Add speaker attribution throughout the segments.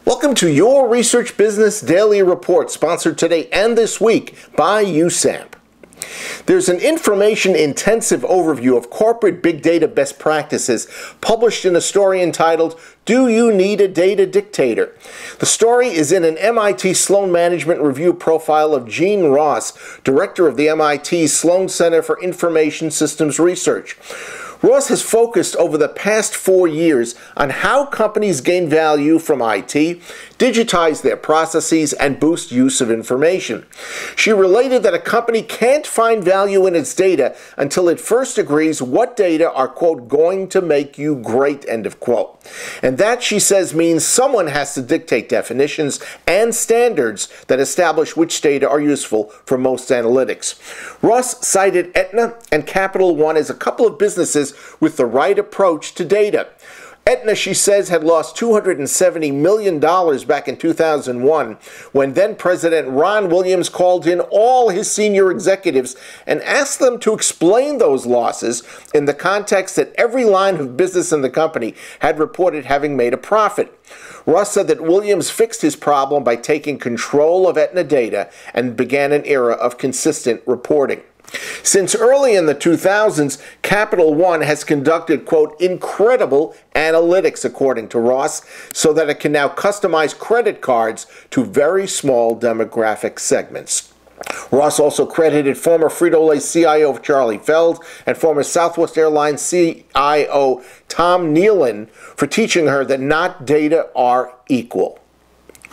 Speaker 1: Welcome to your Research Business Daily Report, sponsored today and this week by USAMP. There's an information-intensive overview of corporate big data best practices published in a story entitled, "Do You Need a Data Dictator?" The story is in an MIT Sloan Management Review profile of Jeanne Ross, director of the MIT Sloan Center for Information Systems Research. Ross has focused over the past 4 years on how companies gain value from IT, digitize their processes, and boost use of information. She related that a company can't find value in its data until it first agrees what data are, quote, going to make you great, end of quote. And that, she says, means someone has to dictate definitions and standards that establish which data are useful for most analytics. Ross cited Aetna and Capital One as a couple of businesses with the right approach to data. Aetna, she says, had lost $270 million back in 2001 when then-President Ron Williams called in all his senior executives and asked them to explain those losses in the context that every line of business in the company had reported having made a profit. Ross said that Williams fixed his problem by taking control of Aetna data and began an era of consistent reporting. Since early in the 2000s, Capital One has conducted, quote, incredible analytics, according to Ross, so that it can now customize credit cards to very small demographic segments. Ross also credited former Frito-Lay CIO Charlie Feld and former Southwest Airlines CIO Tom Nealon for teaching her that not data are equal.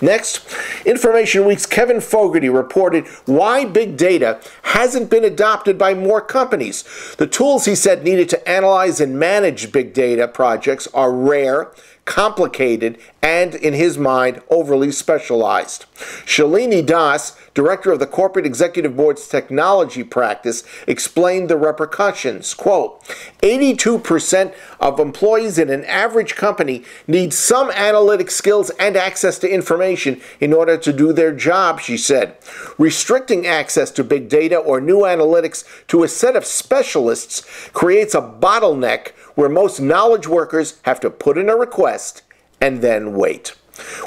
Speaker 1: Next, Information Week's Kevin Fogarty reported why big data hasn't been adopted by more companies. The tools, he said, needed to analyze and manage big data projects are rare, complicated, and, in his mind, overly specialized. Shalini Das, director of the Corporate Executive Board's technology practice, explained the repercussions. Quote, 82% of employees in an average company need some analytic skills and access to information in order to do their job, she said. Restricting access to big data or new analytics to a set of specialists creates a bottleneck where most knowledge workers have to put in a request and then wait.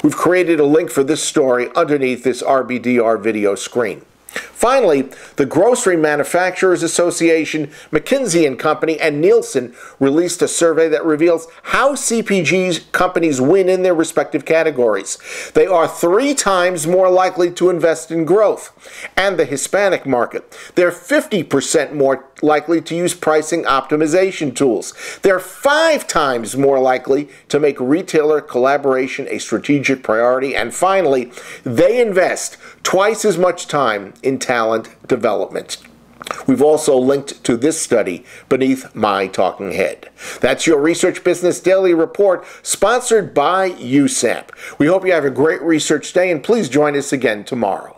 Speaker 1: We've created a link for this story underneath this RBDR video screen. Finally, the Grocery Manufacturers Association, McKinsey and Company, and Nielsen released a survey that reveals how CPG companies win in their respective categories. They are 3 times more likely to invest in growth and the Hispanic market. They're 50% more likely to use pricing optimization tools. They're 5 times more likely to make retailer collaboration a strategic priority. And finally, they invest twice as much time in talent development. We've also linked to this study beneath my talking head. That's your Research Business Daily Report, sponsored by USAMP. We hope you have a great research day, and please join us again tomorrow.